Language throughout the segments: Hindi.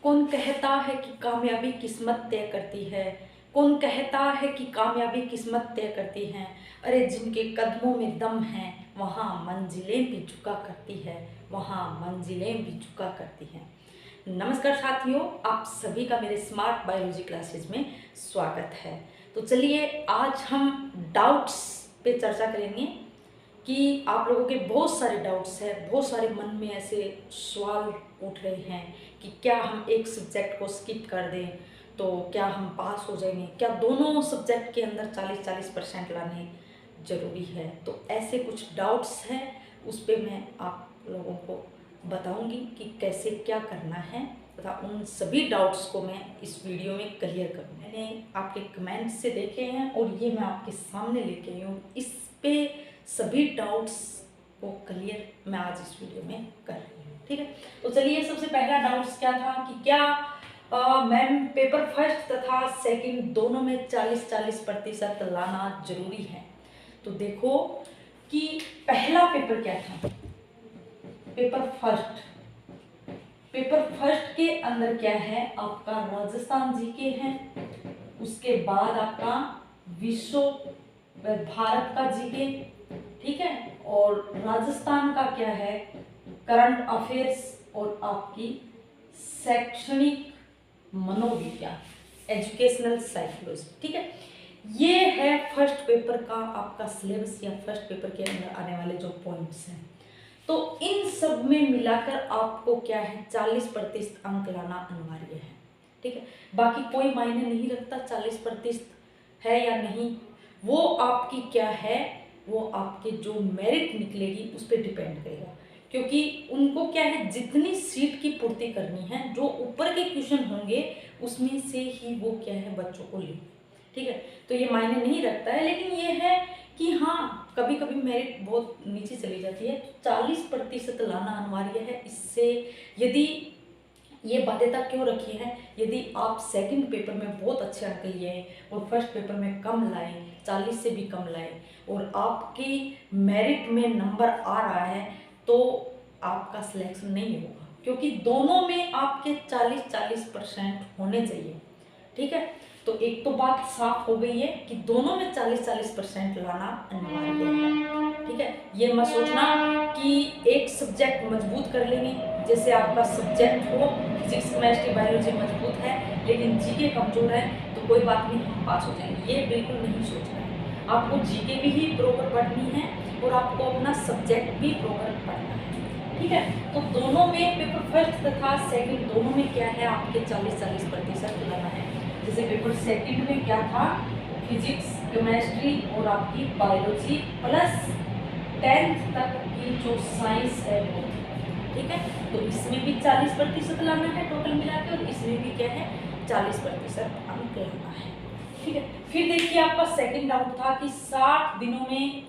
कौन कहता है कि कामयाबी किस्मत तय करती है? कौन कहता है कि कामयाबी किस्मत तय करती है? अरे जिनके कदमों में दम है वहाँ मंजिलें भी झुका करती है, वहाँ मंजिलें भी झुका करती हैं। नमस्कार साथियों, आप सभी का मेरे स्मार्ट बायोलॉजी क्लासेज में स्वागत है। तो चलिए आज हम डाउट्स पे चर्चा करेंगे कि आप लोगों के बहुत सारे डाउट्स हैं, बहुत सारे मन में ऐसे सवाल उठ रहे हैं कि क्या हम एक सब्जेक्ट को स्किप कर दें तो क्या हम पास हो जाएंगे, क्या दोनों सब्जेक्ट के अंदर 40-40% लाने ज़रूरी है। तो ऐसे कुछ डाउट्स हैं, उस पर मैं आप लोगों को बताऊंगी कि कैसे क्या करना है तथा उन सभी डाउट्स को मैं इस वीडियो में क्लियर करूँ। मैंने आपके कमेंट से देखे हैं और ये मैं आपके सामने लेके आई हूँ। इस पे सभी डाउट्स को क्लियर मैं आज इस वीडियो में कर रही हूँ, ठीक है। तो चलिए सबसे पहला डाउट्स क्या था कि क्या मैम पेपर फर्स्ट तथा सेकंड दोनों में 40-40% लाना जरूरी है। तो देखो कि पहला पेपर क्या था, पेपर फर्स्ट के अंदर क्या है, आपका राजस्थान जीके है, उसके बाद आपका विश्व भारत का जीके, ठीक है, और राजस्थान का क्या है करंट अफेयर्स और आपकी शैक्षणिक मनोविज्ञान एजुकेशनल साइकोलॉजी, ठीक है। ये है फर्स्ट पेपर का आपका सिलेबस या फर्स्ट पेपर के अंदर आने वाले जो पॉइंट्स हैं। तो इन सब में मिलाकर आपको क्या है 40% अंक लाना अनिवार्य है, ठीक है। बाकी कोई मायने नहीं रखता 40% है या नहीं, वो आपकी क्या है, वो आपके जो मेरिट निकलेगी उस पर डिपेंड करेगा, क्योंकि उनको क्या है जितनी सीट की पूर्ति करनी है, जो ऊपर के क्वेश्चन होंगे उसमें से ही वो क्या है बच्चों को लेंगे, ठीक है। तो ये मायने नहीं रखता है, लेकिन ये है कि हाँ कभी कभी मेरिट बहुत नीचे चली जाती है, तो 40% लाना अनिवार्य है। इससे यदि ये बाध्यता क्यों रखी है, यदि आप सेकंड पेपर में बहुत अच्छे अंक लिए और फर्स्ट पेपर में कम लाए, 40 से भी कम लाए और आपकी मेरिट में नंबर आ रहा है, तो आपका सिलेक्शन नहीं होगा, क्योंकि दोनों में आपके 40-40% होने चाहिए, ठीक है। तो एक तो बात साफ हो गई है कि दोनों में 40-40% लाना अनिवार्य है, ठीक है। ये मत सोचना कि एक सब्जेक्ट मजबूत कर लेंगे, जैसे आपका सब्जेक्ट हो फिजिक्स केमिस्ट्री बायोलॉजी मजबूत है लेकिन जीके कमजोर है तो कोई बात नहीं हम पास हो जाएंगे, ये बिल्कुल नहीं सोचना है। आपको जीके भी ही प्रॉपर पढ़नी है और आपको अपना सब्जेक्ट भी प्रॉपर पढ़ना है, ठीक है। तो दोनों में पेपर फर्स्ट तथा सेकंड दोनों में क्या है आपके 40-40% लाना है। जैसे पेपर सेकंड में क्या था, फिजिक्स केमिस्ट्री और आपकी बायोलॉजी प्लस 10th तक की जो साइंस है वो, ठीक है। तो इसमें भी 40% लाना है टोटल मिला के, और इसमें भी क्या है 40% अंक लाना है, ठीक है। फिर देखिए आपका सेकंड डाउट था कि 60 दिनों में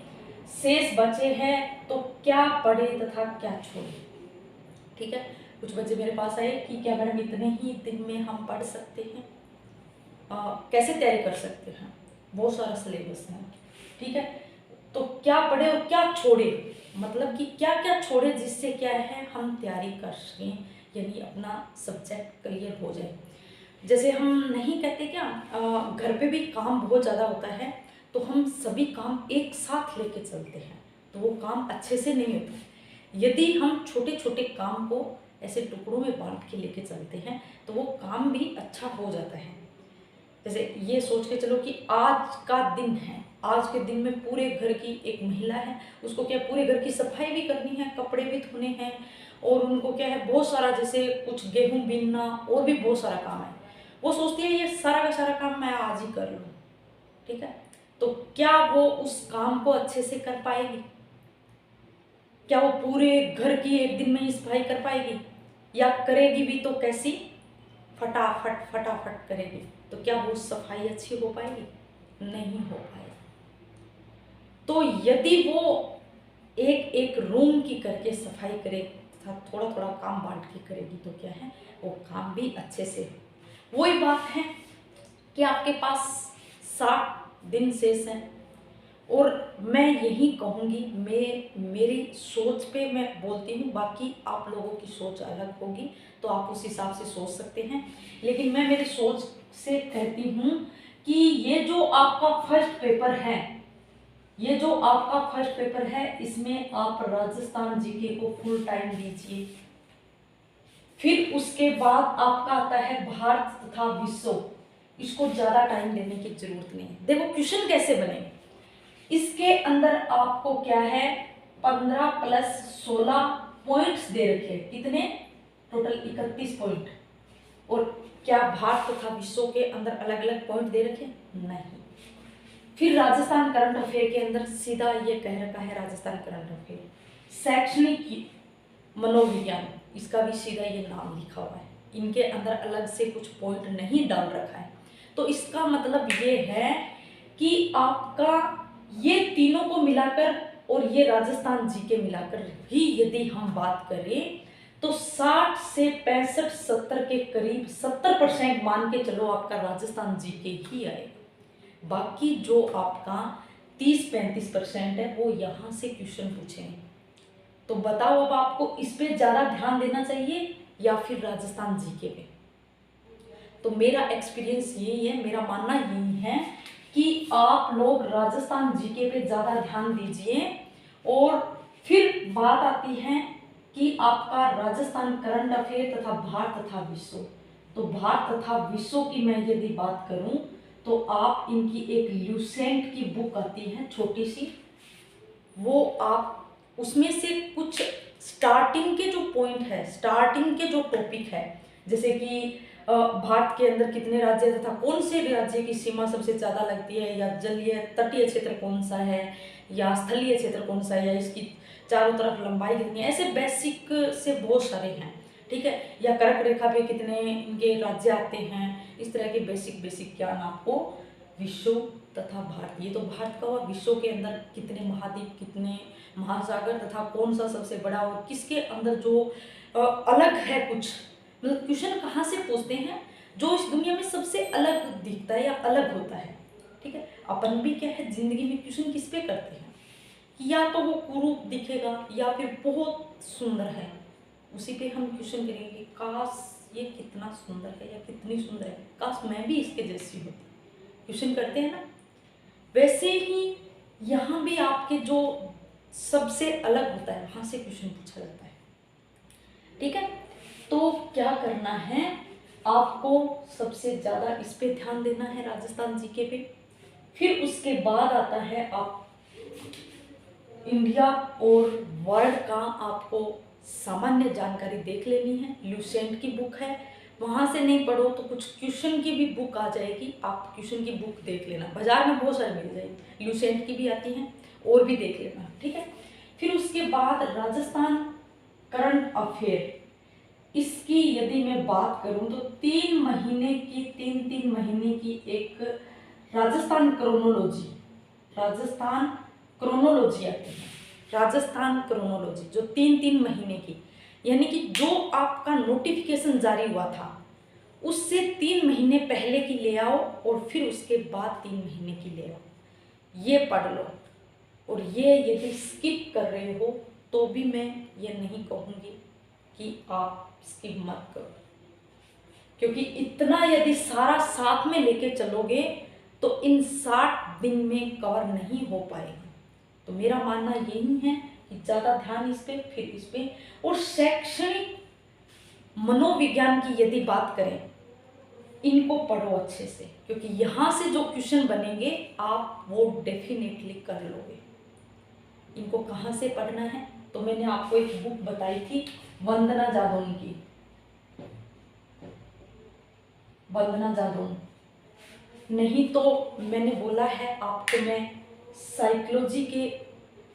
शेष बचे हैं तो क्या पढ़े तथा क्या छोड़े, ठीक है। कुछ बच्चे मेरे पास आए कि क्या मैडम इतने ही दिन में हम पढ़ सकते हैं, कैसे तैयारी कर सकते हैं, बहुत सारा सिलेबस है, ठीक है। तो क्या पढ़े और क्या छोड़े, मतलब कि क्या क्या छोड़े जिससे क्या है हम तैयारी कर सकें, यानी अपना सब्जेक्ट क्लियर हो जाए। जैसे हम नहीं कहते क्या, घर पे भी काम बहुत ज़्यादा होता है तो हम सभी काम एक साथ लेके चलते हैं तो वो काम अच्छे से नहीं होता। यदि हम छोटे छोटे काम को ऐसे टुकड़ों में बांट के लेके चलते हैं तो वो काम भी अच्छा हो जाता है। जैसे ये सोच के चलो कि आज का दिन है, आज के दिन में पूरे घर की एक महिला है, उसको क्या पूरे घर की सफाई भी करनी है, कपड़े भी धोने हैं, और उनको क्या है बहुत सारा जैसे कुछ गेहूं बीनना और भी बहुत सारा काम है। वो सोचती है ये सारा का सारा काम मैं आज ही कर लूँ, ठीक है। तो क्या वो उस काम को अच्छे से कर पाएगी, क्या वो पूरे घर की एक दिन में ही सफाई कर पाएगी, या करेगी भी तो कैसी, फटाफट फटाफट करेगी, तो क्या वो सफाई अच्छी हो पाएगी, नहीं हो पाएगी। तो यदि वो एक एक रूम की करके सफाई करे तथा थोड़ा थोड़ा काम बांट के करेगी तो क्या है वो काम भी अच्छे से हो। वही बात है कि आपके पास 60 दिन शेष हैं और मैं यही कहूँगी, मेरी सोच पे मैं बोलती हूँ, बाकी आप लोगों की सोच अलग होगी तो आप उस हिसाब से सोच सकते हैं। लेकिन मैं मेरी सोच से कहती हूँ कि ये जो आपका फर्स्ट पेपर है, ये जो आपका फर्स्ट पेपर है, इसमें आप राजस्थान जीके को फुल टाइम दीजिए। फिर उसके बाद आपका आता है भारत तथा विश्व, इसको ज़्यादा टाइम देने की जरूरत नहीं है। देखो क्वेश्चन कैसे बने, इसके अंदर आपको क्या है 15 + 16 पॉइंट्स दे रखे, कितने टोटल 31 पॉइंट। और क्या भारत तथा विश्व के अंदर अलग अलग पॉइंट दे रखे? नहीं। फिर राजस्थान करंट अफेयर के अंदर सीधा ये कह रखा है, राजस्थान करंट अफेयर शैक्षणिक मनोविज्ञान, इसका भी सीधा ये नाम लिखा हुआ है, इनके अंदर अलग से कुछ पॉइंट नहीं डाल रखा है। तो इसका मतलब ये है कि आपका ये तीनों को मिलाकर और ये राजस्थान जीके मिलाकर भी यदि हम बात करें तो 60 से 65 70 के करीब 70% मान के चलो आपका राजस्थान जीके ही आएगा। बाकी जो आपका 30-35% है वो यहाँ से क्वेश्चन पूछेंगे। तो बताओ अब आपको इस पे ज़्यादा ध्यान देना चाहिए या फिर राजस्थान जीके पे? तो मेरा एक्सपीरियंस यही है, मेरा मानना यही है कि आप लोग राजस्थान जीके पे ज़्यादा ध्यान दीजिए। और फिर बात आती है कि आपका राजस्थान करंट अफेयर तथा भारत तथा विश्व। तो भारत तथा विश्व की मैं यदि बात करूं तो आप इनकी एक ल्यूसेंट की बुक आती है छोटी सी, वो आप उसमें से कुछ स्टार्टिंग के जो पॉइंट है, स्टार्टिंग के जो टॉपिक है, जैसे कि भारत के अंदर कितने राज्य तथा कौन से राज्य की सीमा सबसे ज़्यादा लगती है, या जलीय तटीय क्षेत्र कौन सा है, या स्थलीय क्षेत्र कौन सा है, या इसकी चारों तरफ लंबाई कितनी है, ऐसे बेसिक से बहुत सारे हैं, ठीक है। या कर्क रेखा पे कितने इनके राज्य आते हैं, इस तरह के बेसिक ज्ञान आपको विश्व तथा भारत, ये तो भारत का हुआ। विश्व के अंदर कितने महाद्वीप, कितने महासागर तथा कौन सा सबसे बड़ा, और किसके अंदर जो अलग है कुछ, मतलब क्वेश्चन कहाँ से पूछते हैं, जो इस दुनिया में सबसे अलग दिखता है या अलग होता है, ठीक है। अपन भी क्या है जिंदगी में क्वेश्चन किस पे करते हैं कि या तो वो कुरूप दिखेगा या फिर बहुत सुंदर है, उसी पे हम क्वेश्चन करेंगे काश ये कितना सुंदर है या कितनी सुंदर है, काश मैं भी इसके जैसी होती, क्वेश्चन करते हैं ना। वैसे ही यहाँ भी आपके जो सबसे अलग होता है वहाँ से क्वेश्चन पूछा जाता है, ठीक है। तो क्या करना है, आपको सबसे ज़्यादा इस पे ध्यान देना है, राजस्थान जीके पे। फिर उसके बाद आता है आप इंडिया और वर्ल्ड का आपको सामान्य जानकारी देख लेनी है, ल्यूसेंट की बुक है, वहाँ से नहीं पढ़ो तो कुछ क्वेश्चन की भी बुक आ जाएगी, आप क्वेश्चन की बुक देख लेना, बाजार में बहुत सारी मिल जाएगी, ल्यूसेंट की भी आती हैं, और भी देख लेना, ठीक है। फिर उसके बाद राजस्थान करंट अफेयर, इसकी यदि मैं बात करूं तो 3 महीने की 3 महीने की एक राजस्थान क्रोनोलॉजी, राजस्थान क्रोनोलॉजी आती है, राजस्थान क्रोनोलॉजी जो 3 महीने की, यानी कि जो आपका नोटिफिकेशन जारी हुआ था उससे 3 महीने पहले की ले आओ और फिर उसके बाद 3 महीने की ले आओ, ये पढ़ लो। और ये यदि स्किप कर रहे हो तो भी मैं ये नहीं कहूँगी कि आप स्किप मत करो, क्योंकि इतना यदि सारा साथ में लेके चलोगे तो इन 60 दिन में कवर नहीं हो पाएगा। तो मेरा मानना यही है कि ज़्यादा ध्यान इस पे, फिर इस पे। और शैक्षणिक मनोविज्ञान की यदि बात करें, इनको पढ़ो अच्छे से, क्योंकि यहाँ से जो क्वेश्चन बनेंगे आप वो डेफिनेटली कर लोगे। इनको कहाँ से पढ़ना है, तो मैंने आपको एक बुक बताई थी वंदना जादौन की, वंदना जादौन, नहीं तो मैंने बोला है आपको मैं साइकोलॉजी के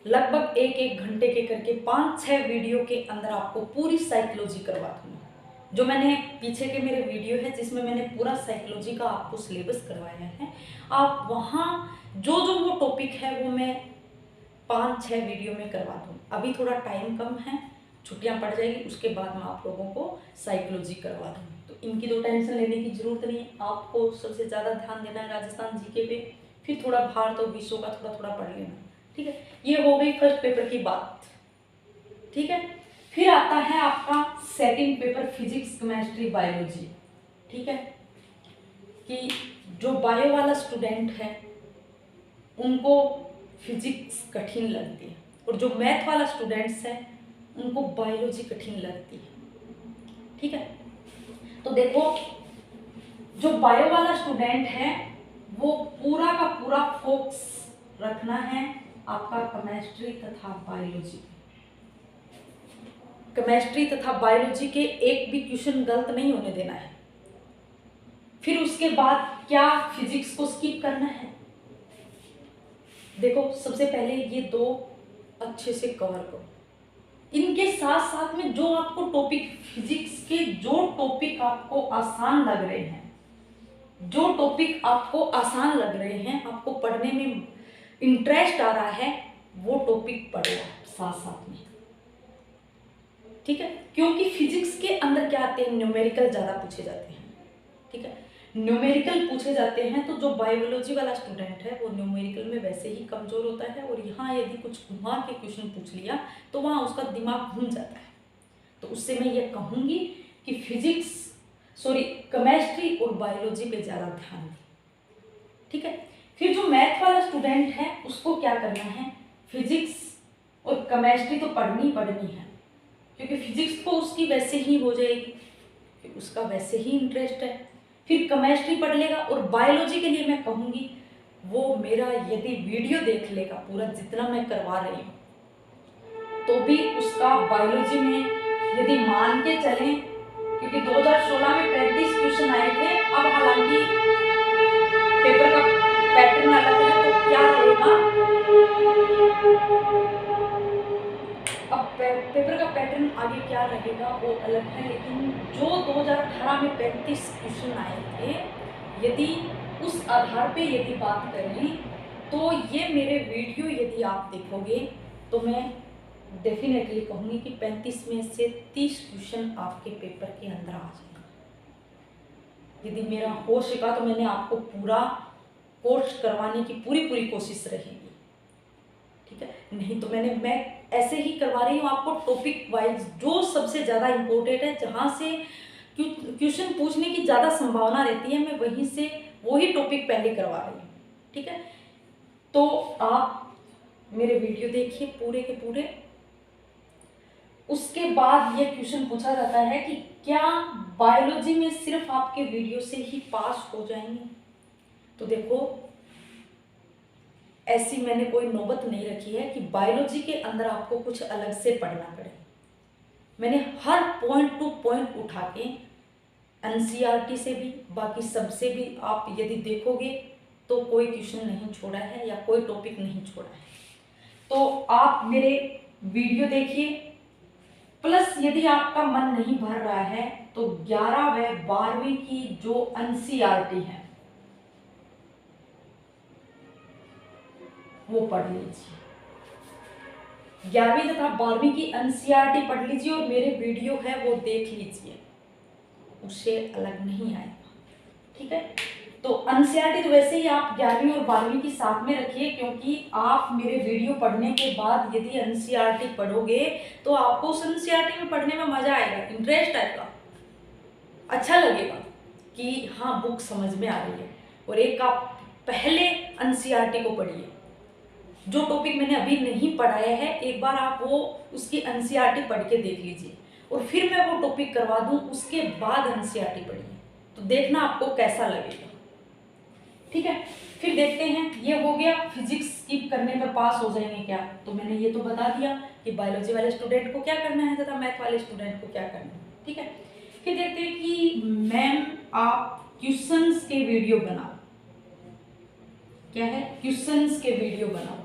लगभग 1 घंटे के करके 5-6 वीडियो के अंदर आपको पूरी साइकोलॉजी करवा दूँगी। जो मैंने पीछे के मेरे वीडियो है जिसमें मैंने पूरा साइकोलॉजी का आपको सिलेबस करवाया है, आप वहाँ जो जो वो टॉपिक है वो मैं 5-6 वीडियो में करवा दूँ। अभी थोड़ा टाइम कम है, छुट्टियाँ पड़ जाएगी, उसके बाद मैं आप लोगों को साइकोलॉजी करवा दूँगी। तो इनकी तो टेंशन लेने की ज़रूरत नहीं है, आपको सबसे ज़्यादा ध्यान देना है राजस्थान जीके पे। फिर थोड़ा बाहर तो विषयों का थोड़ा थोड़ा पढ़ लेना, ठीक है। ये हो गई फर्स्ट पेपर की बात, ठीक है। फिर आता है आपका second paper, physics, chemistry, biology, ठीक है। कि जो बायो वाला स्टूडेंट है उनको फिजिक्स कठिन लगती है, और जो मैथ वाला स्टूडेंट्स है उनको बायोलॉजी कठिन लगती है, ठीक है। तो देखो, जो बायो वाला स्टूडेंट है वो पूरा का पूरा फोकस रखना है आपका केमिस्ट्री तथा बायोलॉजी, केमिस्ट्री तथा बायोलॉजी के एक भी क्वेश्चन गलत नहीं होने देना है। फिर उसके बाद क्या फिजिक्स को स्किप करना है? देखो, सबसे पहले ये दो अच्छे से कवर करो। इनके साथ साथ में जो आपको टॉपिक, फिजिक्स के जो टॉपिक आपको आसान लग रहे हैं, जो टॉपिक आपको आसान लग रहे हैं, आपको पढ़ने में इंटरेस्ट आ रहा है, वो टॉपिक पढ़ो साथ साथ में, ठीक है। क्योंकि फिजिक्स के अंदर क्या आते हैं, न्यूमेरिकल ज़्यादा पूछे जाते हैं, ठीक है। न्यूमेरिकल पूछे जाते हैं तो जो बायोलॉजी वाला स्टूडेंट है वो न्यूमेरिकल में वैसे ही कमज़ोर होता है, और यहाँ यदि कुछ घुमा के क्वेश्चन पूछ लिया तो वहाँ उसका दिमाग घूम जाता है। तो उससे मैं ये कहूँगी कि केमिस्ट्री और बायोलॉजी पे ज़्यादा ध्यान दें, ठीक है। फिर जो मैथ वाला स्टूडेंट है उसको क्या करना है, फिजिक्स और केमिस्ट्री तो पढ़नी है, क्योंकि फिजिक्स तो उसकी वैसे ही हो जाएगी, उसका वैसे ही इंटरेस्ट है। फिर केमिस्ट्री पढ़ लेगा, और बायोलॉजी के लिए मैं कहूँगी वो मेरा यदि वीडियो देख लेगा पूरा जितना मैं करवा रही हूँ, तो भी उसका बायोलॉजी में यदि मान के चलें, क्योंकि 2016 में 35 क्वेश्चन आए थे, अब हालांकि पेपर का पैटर्न अलग है, तो क्या रहेगा, अब पेपर का पैटर्न आगे क्या रहेगा वो अलग है, लेकिन जो 2018 में 35 क्वेश्चन आए थे, यदि उस आधार पे यदि बात करें तो ये मेरे वीडियो यदि आप देखोगे तो मैं डेफिनेटली कहूँगी कि 35 में से 30 क्वेश्चन आपके पेपर के अंदर आ जाएगा। यदि मेरा हो सका तो मैंने आपको पूरा कोर्स करवाने की पूरी कोशिश रहेगी, ठीक है। नहीं तो मैं ऐसे ही करवा रही हूँ आपको टॉपिक वाइज, जो सबसे ज़्यादा इम्पोर्टेंट है, जहाँ से क्वेश्चन पूछने की ज़्यादा संभावना रहती है, मैं वहीं से वही टॉपिक पहले करवा रही हूँ, ठीक है। तो आप मेरे वीडियो देखिए पूरे के पूरे। उसके बाद ये क्वेश्चन पूछा जाता है कि क्या बायोलॉजी में सिर्फ आपके वीडियो से ही पास हो जाएंगे? तो देखो, ऐसी मैंने कोई नौबत नहीं रखी है कि बायोलॉजी के अंदर आपको कुछ अलग से पढ़ना पड़े। मैंने हर पॉइंट टू पॉइंट उठा के एनसीईआरटी से भी, बाकी सबसे भी आप यदि देखोगे तो कोई क्वेश्चन नहीं छोड़ा है या कोई टॉपिक नहीं छोड़ा है। तो आप मेरे वीडियो देखिए, प्लस यदि आपका मन नहीं भर रहा है तो 11 व 12वीं की जो एनसीईआरटी है वो पढ़ लीजिए। 11वीं तथा 12वीं की एनसीईआरटी पढ़ लीजिए और मेरे वीडियो है वो देख लीजिए, उससे अलग नहीं आएगा, ठीक है। तो एनसीईआरटी तो वैसे ही आप 11वीं और 12वीं की साथ में रखिए, क्योंकि आप मेरे वीडियो पढ़ने के बाद यदि एनसीईआरटी पढ़ोगे तो आपको उस एनसीईआरटी में पढ़ने में मजा आएगा, इंटरेस्ट आएगा, अच्छा लगेगा कि हाँ बुक समझ में आ रही है। और एक आप पहले एनसीईआरटी को पढ़िए, जो टॉपिक मैंने अभी नहीं पढ़ाया है एक बार आप वो उसकी एनसीईआरटी पढ़ के देख लीजिए, और फिर मैं वो टॉपिक करवा दूँ, उसके बाद एनसीईआरटी पढ़िए, तो देखना आपको कैसा लगेगा, ठीक है। फिर देखते हैं, ये हो गया फिजिक्स स्किप करने पर पास हो जाएंगे क्या, तो मैंने ये तो बता दिया कि बायोलॉजी वाले स्टूडेंट को क्या करना है तथा मैथ वाले स्टूडेंट को क्या करना है, ठीक है। फिर देखते हैं कि मैम आप क्वेश्चंस के वीडियो बनाओ, क्या है, क्वेश्चंस के वीडियो बनाओ।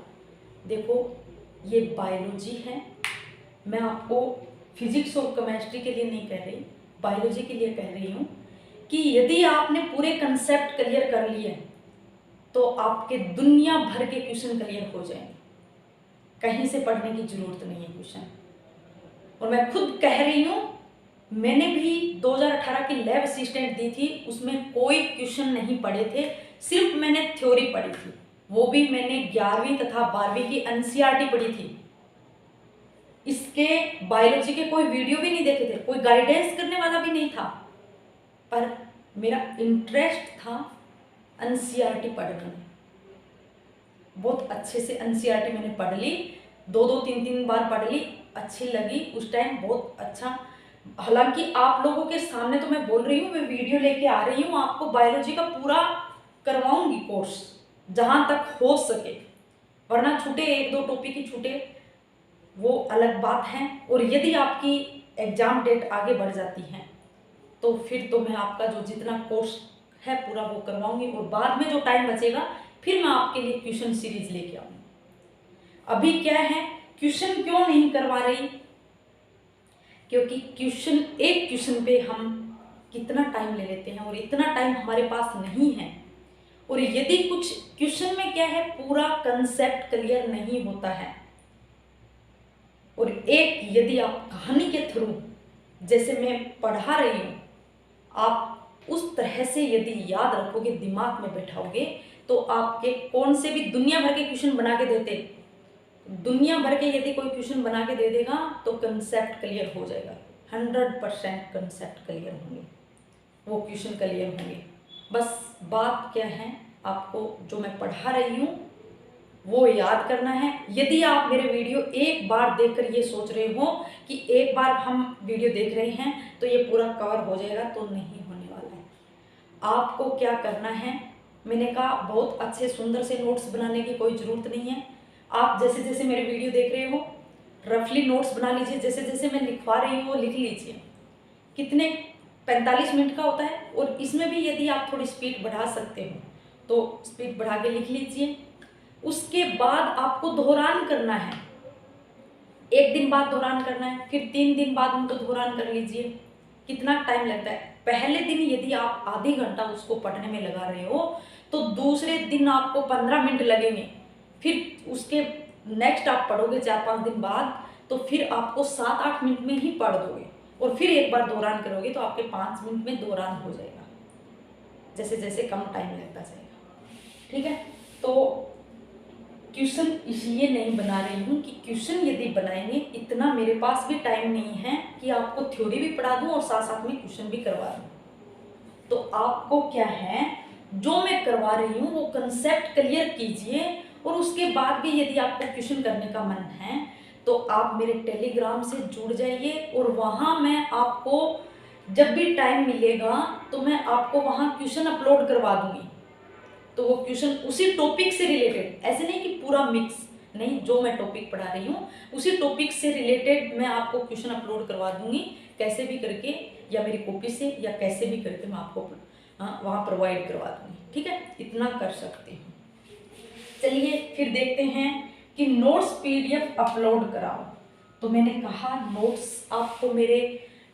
देखो, ये बायोलॉजी है, मैं आपको फिजिक्स और केमिस्ट्री के लिए नहीं कह रही, बायोलॉजी के लिए कह रही हूँ कि यदि आपने पूरे कंसेप्ट क्लियर कर लिए तो आपके दुनिया भर के क्वेश्चन क्लियर हो जाएंगे, कहीं से पढ़ने की जरूरत नहीं है क्वेश्चन। और मैं खुद कह रही हूँ, मैंने भी 2018 की लैब असिस्टेंट दी थी, उसमें कोई क्वेश्चन नहीं पढ़े थे, सिर्फ मैंने थ्योरी पढ़ी थी, वो भी मैंने 11वीं तथा 12वीं की एनसीईआरटी पढ़ी थी। इसके बायोलॉजी के कोई वीडियो भी नहीं देखे थे, कोई गाइडेंस करने वाला भी नहीं था, पर मेरा इंटरेस्ट था एनसीईआरटी पढ़ने में। बहुत अच्छे से एनसीईआरटी मैंने पढ़ ली, 2-3 बार पढ़ ली, अच्छी लगी उस टाइम, बहुत अच्छा। हालांकि आप लोगों के सामने तो मैं बोल रही हूँ, मैं वीडियो लेके आ रही हूँ, आपको बायोलॉजी का पूरा करवाऊंगी कोर्स जहाँ तक हो सके, वरना छूटे 1-2 टॉपिक ही छूटे वो अलग बात है। और यदि आपकी एग्जाम डेट आगे बढ़ जाती है तो फिर तो मैं आपका जो जितना कोर्स है पूरा वो करवाऊंगी, और बाद में जो टाइम बचेगा फिर मैं आपके लिए क्वेश्चन सीरीज लेके आऊंगी। अभी क्या है, क्वेश्चन क्यों नहीं करवा रही, क्योंकि एक क्वेश्चन पे हम कितना टाइम ले लेते हैं और इतना टाइम हमारे पास नहीं है। और यदि कुछ क्वेश्चन में क्या है, पूरा कंसेप्ट क्लियर नहीं होता है, और एक यदि आप कहानी के थ्रू जैसे मैं पढ़ा रही हूँ, आप उस तरह से यदि याद रखोगे, दिमाग में बैठाओगे, तो आपके कौन से भी दुनिया भर के क्वेश्चन बना के देते, दुनिया भर के यदि कोई क्वेश्चन बना के दे देगा तो कंसेप्ट क्लियर हो जाएगा, 100% कंसेप्ट क्लियर होंगे, वो क्वेश्चन क्लियर होंगे। बस बात क्या है, आपको जो मैं पढ़ा रही हूँ वो याद करना है। यदि आप मेरे वीडियो एक बार देखकर ये सोच रहे हो कि एक बार हम वीडियो देख रहे हैं तो ये पूरा कवर हो जाएगा, तो नहीं होने वाला है। आपको क्या करना है, मैंने कहा बहुत अच्छे सुंदर से नोट्स बनाने की कोई ज़रूरत नहीं है। आप जैसे जैसे मेरे वीडियो देख रहे हो रफली नोट्स बना लीजिए, जैसे जैसे मैं लिखवा रही हूँ वो लिख लीजिए। कितने 45 मिनट का होता है, और इसमें भी यदि आप थोड़ी स्पीड बढ़ा सकते हो तो स्पीड बढ़ा के लिख लीजिए। उसके बाद आपको दोहरान करना है, 1 दिन बाद दोहरान करना है, फिर 3 दिन बाद उनको दोहरान कर लीजिए। कितना टाइम लगता है, पहले दिन यदि आप आधी घंटा उसको पढ़ने में लगा रहे हो तो दूसरे दिन आपको 15 मिनट लगेंगे, फिर उसके नेक्स्ट आप पढ़ोगे 4-5 दिन बाद तो फिर आपको 7-8 मिनट में ही पढ़ दोगे, और फिर एक बार दोहरान करोगे तो आपके 5 मिनट में दोहरान हो जाएगा, जैसे जैसे कम टाइम लगता जाएगा। ठीक है, तो क्वेश्चन इसलिए नहीं बना रही हूँ कि क्वेश्चन यदि बनाएंगे, इतना मेरे पास भी टाइम नहीं है कि आपको थ्योरी भी पढ़ा दूँ और साथ साथ में क्वेश्चन भी करवा दूँ। तो आपको क्या है, जो मैं करवा रही हूँ वो कंसेप्ट क्लियर कीजिए, और उसके बाद भी यदि आपको क्वेश्चन करने का मन है तो आप मेरे टेलीग्राम से जुड़ जाइए, और वहाँ मैं आपको जब भी टाइम मिलेगा तो मैं आपको वहाँ क्वेश्चन अपलोड करवा दूँगी। तो वो क्वेश्चन उसी टॉपिक से रिलेटेड, ऐसे नहीं कि पूरा मिक्स नहीं, जो मैं टॉपिक पढ़ा रही हूँ उसी टॉपिक से रिलेटेड मैं आपको क्वेश्चन अपलोड करवा दूंगी, कैसे भी करके, या मेरी कॉपी से, या कैसे भी करके मैं आपको वहाँ प्रोवाइड करवा दूंगी। ठीक है, इतना कर सकती हूँ। चलिए फिर देखते हैं कि नोट्स PDF अपलोड कराओ। तो मैंने कहा नोट्स आपको मेरे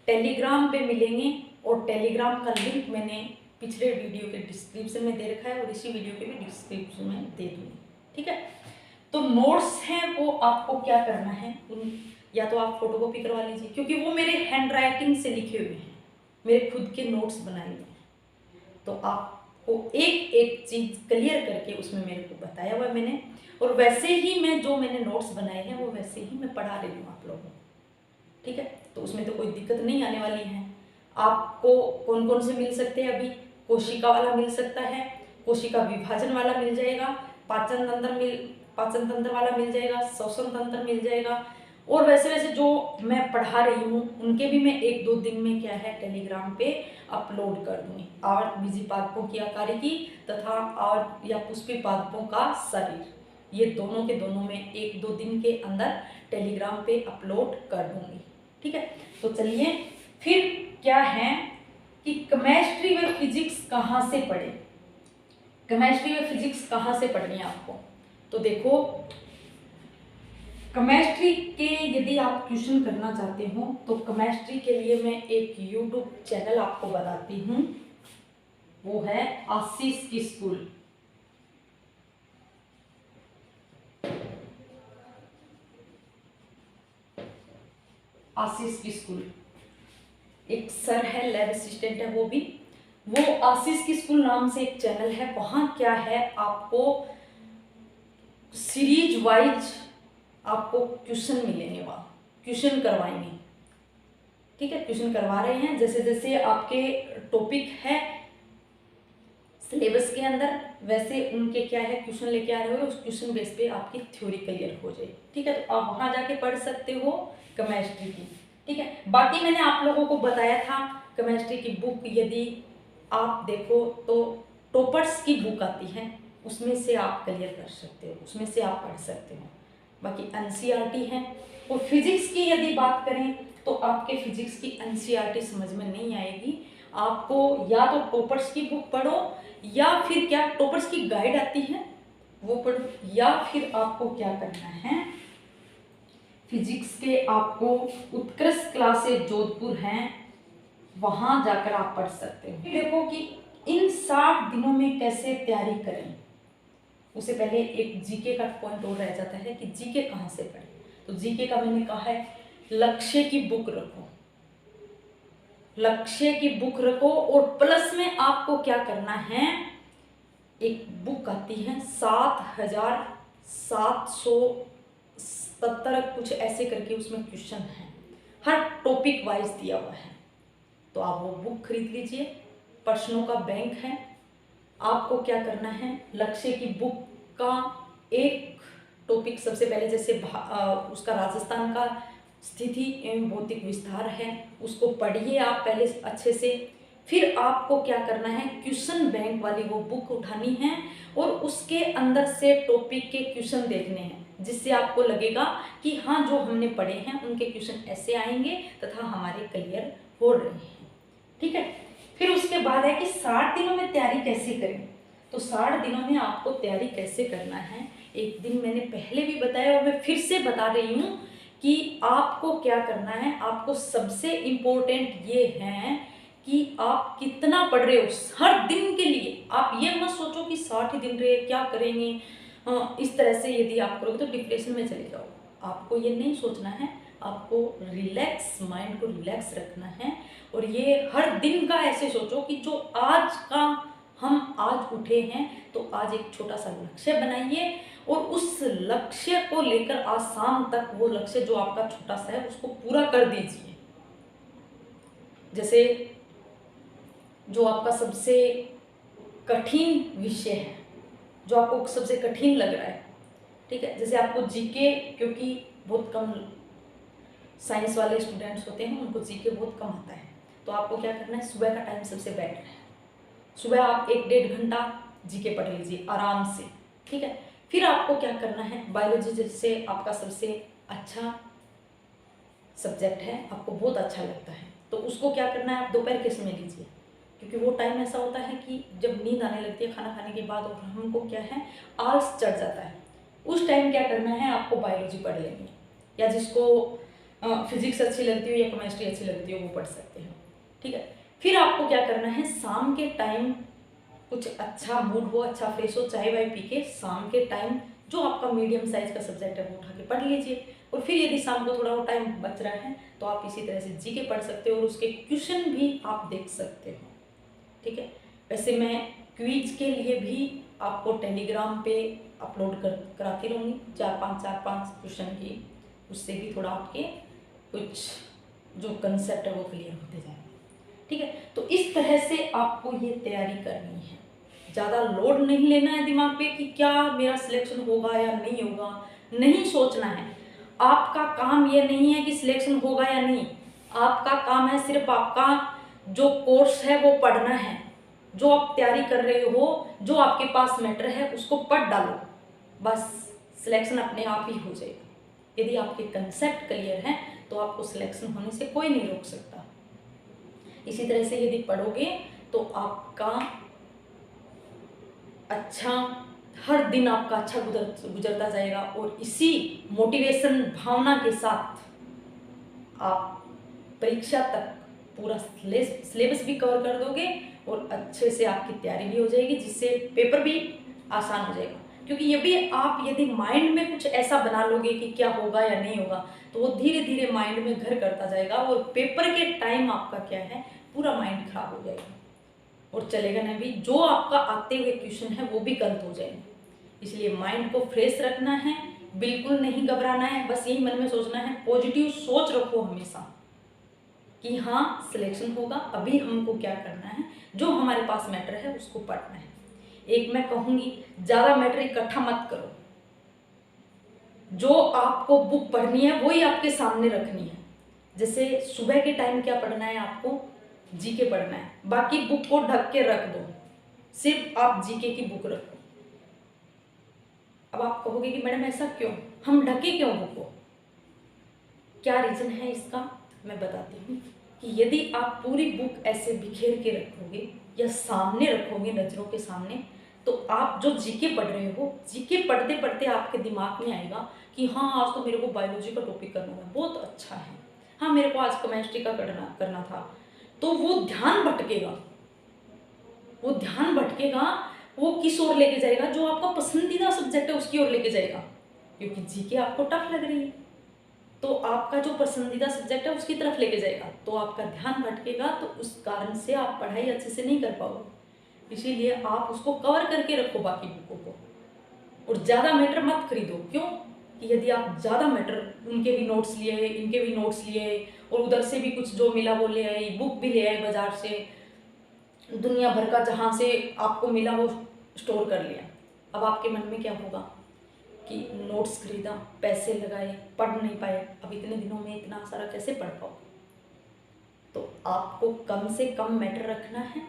टेलीग्राम पे मिलेंगे, और टेलीग्राम का लिंक मैंने पिछले वीडियो के डिस्क्रिप्शन में दे रखा है, और इसी वीडियो के भी डिस्क्रिप्शन में दे दूँगी। ठीक है, तो नोट्स हैं वो आपको क्या करना है, या तो आप फोटोकॉपी करवा लीजिए, क्योंकि वो मेरे हैंड राइटिंग से लिखे हुए हैं, मेरे खुद के नोट्स बनाए हुए हैं। तो आपको एक एक चीज़ क्लियर करके उसमें मेरे को बताया हुआ है मैंने, और वैसे ही मैं जो मैंने नोट्स बनाए हैं वो वैसे ही मैं पढ़ा रही हूँ आप लोगों को। ठीक है, तो उसमें तो कोई दिक्कत नहीं आने वाली है। आपको कौन कौन से मिल सकते हैं, अभी कोशिका वाला मिल सकता है, कोशिका विभाजन वाला मिल जाएगा, पाचन तंत्र वाला मिल जाएगा, श्वसन तंत्र मिल जाएगा, और वैसे वैसे जो मैं पढ़ा रही हूँ उनके भी मैं 1-2 दिन में क्या है टेलीग्राम पे अपलोड कर दूँगी। और बीजी पादपों की आकारिकी तथा और या पुष्पी पादपों का शरीर, ये दोनों के दोनों में 1-2 दिन के अंदर टेलीग्राम पे अपलोड कर दूँगी। ठीक है, तो चलिए फिर क्या है कि केमिस्ट्री व फिजिक्स कहाँ से पढ़े, केमिस्ट्री व फिजिक्स कहाँ से पढ़नी है आपको। तो देखो, केमिस्ट्री के यदि आप ट्यूशन करना चाहते हो तो केमिस्ट्री के लिए मैं एक यूट्यूब चैनल आपको बताती हूँ, वो है आशीष की स्कूल। आशीष की स्कूल, एक सर है, लैब असिस्टेंट है, वो आशीष की स्कूल नाम से एक चैनल है। वहाँ क्या है, आपको सीरीज वाइज आपको क्वेश्चन मिलेंगे, वहाँ क्वेश्चन करवाएंगे, ठीक है। क्वेश्चन करवा रहे हैं, जैसे जैसे आपके टॉपिक है सिलेबस के अंदर वैसे उनके क्या है क्वेश्चन लेके आ रहे हो, उस क्वेश्चन बेस पे आपकी थ्योरी क्लियर हो जाए, ठीक है। तो आप वहाँ जाके पढ़ सकते हो केमिस्ट्री की, ठीक है। बाकी मैंने आप लोगों को बताया था केमिस्ट्री की बुक यदि आप देखो तो टॉपर्स की बुक आती है, उसमें से आप क्लियर कर सकते हो, उसमें से आप पढ़ सकते हो। बाकी एनसीईआरटी है। और फिजिक्स की यदि बात करें तो आपके फिजिक्स की एनसीईआरटी समझ में नहीं आएगी, आपको या तो टॉपर्स की बुक पढ़ो या फिर क्या टॉपर्स की गाइड आती है वो पढ़ो, या फिर आपको क्या करना है फिजिक्स के आपको उत्कृष्ट क्लासेस जोधपुर हैं वहां जाकर आप पढ़ सकते हो। देखो कि इन 60 दिनों में कैसे तैयारी करें, उससे पहले एक जीके का पॉइंट और रह जाता है कि जीके कहाँ से पढ़ें। तो जीके का मैंने कहा है लक्ष्य की बुक रखो, लक्ष्य की बुक रखो, और प्लस में आपको क्या करना है, एक बुक आती है 7777 कुछ ऐसे करके, उसमें क्वेश्चन है हर टॉपिक वाइज दिया हुआ है, तो आप वो बुक खरीद लीजिए। प्रश्नों का बैंक है। आपको क्या करना है लक्ष्य की बुक का एक टॉपिक सबसे पहले, जैसे उसका राजस्थान का स्थिति एवं भौतिक विस्तार है, उसको पढ़िए आप पहले अच्छे से। फिर आपको क्या करना है क्वेश्चन बैंक वाली वो बुक उठानी है और उसके अंदर से टॉपिक के क्वेश्चन देखने हैं, जिससे आपको लगेगा कि हाँ जो हमने पढ़े हैं उनके क्वेश्चन ऐसे आएंगे तथा हमारे क्लियर हो रहे हैं, ठीक है। फिर उसके बाद है कि 60 दिनों में तैयारी कैसे करें। तो 60 दिनों में आपको तैयारी कैसे करना है, एक दिन मैंने पहले भी बताया और मैं फिर से बता रही हूँ कि आपको क्या करना है। आपको सबसे इम्पोर्टेंट ये है कि आप कितना पढ़ रहे हो हर दिन के लिए। आप ये मत सोचो कि 60 दिन रहे क्या करेंगे, इस तरह से यदि आप करोगे तो डिप्रेशन में चले जाओ। आपको ये नहीं सोचना है, आपको रिलैक्स माइंड को रिलैक्स रखना है। और ये हर दिन का ऐसे सोचो कि जो आज का हम आज उठे हैं तो आज एक छोटा सा लक्ष्य बनाइए और उस लक्ष्य को लेकर आज शाम तक वो लक्ष्य जो आपका छोटा सा है उसको पूरा कर दीजिए। जैसे जो आपका सबसे कठिन विषय है, जो आपको सबसे कठिन लग रहा है, ठीक है। जैसे आपको जीके, क्योंकि बहुत कम साइंस वाले स्टूडेंट्स होते हैं उनको जीके बहुत कम आता है, तो आपको क्या करना है सुबह का टाइम सबसे बेटर है। सुबह आप 1-1.5 घंटा जीके पढ़ लीजिए आराम से, ठीक है। फिर आपको क्या करना है बायोलॉजी, जैसे आपका सबसे अच्छा सब्जेक्ट है, आपको बहुत अच्छा लगता है, तो उसको क्या करना है आप दोपहर के समय लीजिए, क्योंकि वो टाइम ऐसा होता है कि जब नींद आने लगती है खाना खाने के बाद और हमको क्या है आलस चढ़ जाता है, उस टाइम क्या करना है आपको बायोलॉजी पढ़ लेनी है, या जिसको फिजिक्स अच्छी लगती हो या केमिस्ट्री अच्छी लगती हो वो पढ़ सकते हैं, ठीक है। फिर आपको क्या करना है शाम के टाइम कुछ अच्छा मूड हो, अच्छा फ्रेश हो, चाय वाय पी के शाम के टाइम जो आपका मीडियम साइज का सब्जेक्ट है वो उठा के पढ़ लीजिए। और फिर यदि शाम को थोड़ा वो टाइम बच रहा है तो आप इसी तरह से जीके पढ़ सकते हो और उसके क्वेश्चन भी आप देख सकते हो, ठीक है। वैसे मैं क्विज के लिए भी आपको टेलीग्राम पे अपलोड कराती रहूँगी 4-5 क्वेश्चन की, उससे भी थोड़ा आपके कुछ जो कंसेप्ट है वो क्लियर होते जाएंगे, ठीक है। तो इस तरह से आपको ये तैयारी करनी है, ज़्यादा लोड नहीं लेना है दिमाग पे कि क्या मेरा सिलेक्शन होगा या नहीं होगा, नहीं सोचना है। आपका काम ये नहीं है कि सिलेक्शन होगा या नहीं, आपका काम है सिर्फ आपका जो कोर्स है वो पढ़ना है, जो आप तैयारी कर रहे हो, जो आपके पास मैटर है उसको पढ़ डालो, बस सिलेक्शन अपने आप ही हो जाएगा। यदि आपके कंसेप्ट क्लियर हैं तो आपको सिलेक्शन होने से कोई नहीं रोक सकता। इसी तरह से यदि पढ़ोगे तो आपका अच्छा हर दिन आपका अच्छा गुजरता जाएगा और इसी मोटिवेशन भावना के साथ आप परीक्षा तक पूरा सिलेबस भी कवर कर दोगे और अच्छे से आपकी तैयारी भी हो जाएगी, जिससे पेपर भी आसान हो जाएगा। क्योंकि ये भी आप यदि माइंड में कुछ ऐसा बना लोगे कि क्या होगा या नहीं होगा तो वो धीरे धीरे माइंड में घर करता जाएगा और पेपर के टाइम आपका क्या है पूरा माइंड खराब हो जाएगा और चलेगा नहीं भी, जो आपका आते हुए क्वेश्चन है वो भी गलत हो जाएंगे। इसलिए माइंड को फ्रेश रखना है, बिल्कुल नहीं घबराना है, बस यही मन में सोचना है, पॉजिटिव सोच रखो हमेशा कि हाँ सिलेक्शन होगा, अभी हमको क्या करना है, जो हमारे पास मैटर है उसको पढ़ना है। एक मैं कहूँगी, ज़्यादा मैटर इकट्ठा मत करो, जो आपको बुक पढ़नी है वही आपके सामने रखनी है। जैसे सुबह के टाइम क्या पढ़ना है आपको, जीके पढ़ना है, बाकी बुक को ढक के रख दो, सिर्फ आप जीके की बुक रखो। अब आप कहोगे कि मैडम ऐसा क्यों, हम ढके क्यों बुक को, क्या रीज़न है इसका, मैं बताती हूँ कि यदि आप पूरी बुक ऐसे बिखेर के रखोगे या सामने रखोगे नज़रों के सामने, तो आप जो जीके पढ़ रहे हो, जीके पढ़ते पढ़ते आपके दिमाग में आएगा कि हाँ आज तो मेरे को बायोलॉजी का टॉपिक करना था, बहुत अच्छा है, हाँ मेरे को आज केमिस्ट्री का करना था, तो वो ध्यान भटकेगा, वो ध्यान भटकेगा, वो किस ओर लेके जाएगा, जो आपका पसंदीदा सब्जेक्ट है उसकी ओर लेके जाएगा, क्योंकि जीके आपको टफ लग रही है, तो आपका जो पसंदीदा सब्जेक्ट है उसकी तरफ लेके जाएगा, तो आपका ध्यान भटकेगा, तो उस कारण से आप पढ़ाई अच्छे से नहीं कर पाओगे। इसीलिए आप उसको कवर करके रखो बाकी बुकों को, और ज़्यादा मैटर मत खरीदो। क्यों कि यदि आप ज़्यादा मैटर, उनके भी नोट्स लिए, इनके भी नोट्स लिए, और उधर से भी कुछ जो मिला वो ले आए, बुक भी ले आए बाजार से, दुनिया भर का जहाँ से आपको मिला वो स्टोर कर लिया, अब आपके मन में क्या होगा कि नोट्स खरीदा, पैसे लगाए, पढ़ नहीं पाए, अब इतने दिनों में इतना सारा कैसे पढ़ पाओ। तो आपको कम से कम मैटर रखना है,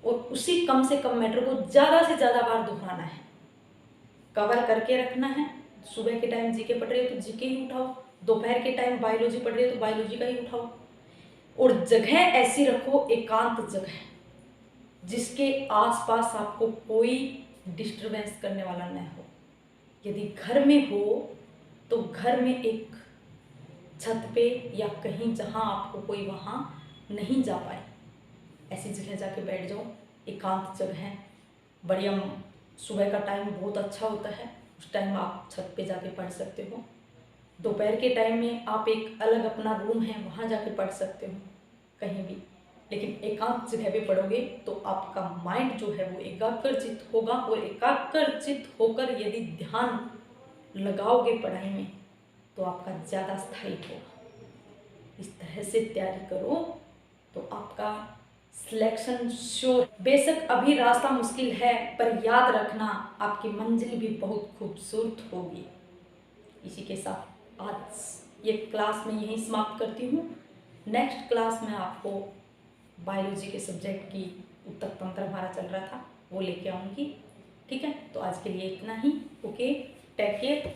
और उसी कम से कम मैटर को ज़्यादा से ज़्यादा बार दोहराना है, कवर करके रखना है। सुबह के टाइम जीके पढ़ रहे हो तो जीके ही उठाओ, दोपहर के टाइम बायोलॉजी पढ़ रहे हो तो बायोलॉजी का ही उठाओ, और जगह ऐसी रखो, एकांत जगह जिसके आसपास आपको कोई डिस्टरबेंस करने वाला न हो। यदि घर में हो तो घर में एक छत पे या कहीं जहाँ आपको कोई वहाँ नहीं जा पाए, ऐसी जगह जाके बैठ जाओ, एकांत जगह है, बढ़िया। सुबह का टाइम बहुत अच्छा होता है, उस टाइम आप छत पे जाके पढ़ सकते हो। दोपहर के टाइम में आप एक अलग अपना रूम है वहाँ जाके पढ़ सकते हो, कहीं भी, लेकिन एकांत जगह पे पढ़ोगे तो आपका माइंड जो है वो एकाग्रचित होगा, और एकाग्रचित होकर यदि ध्यान लगाओगे पढ़ाई में तो आपका ज़्यादा स्थायी होगा। इस तरह से तैयारी करो तो आपका सिलेक्शन श्योर। बेशक अभी रास्ता मुश्किल है, पर याद रखना आपकी मंजिल भी बहुत खूबसूरत होगी। इसी के साथ आज ये क्लास में यहीं समाप्त करती हूँ। नेक्स्ट क्लास में आपको बायोलॉजी के सब्जेक्ट की उत्तक तंत्र हमारा चल रहा था वो लेके आऊँगी। ठीक है, तो आज के लिए इतना ही। Okay, take care.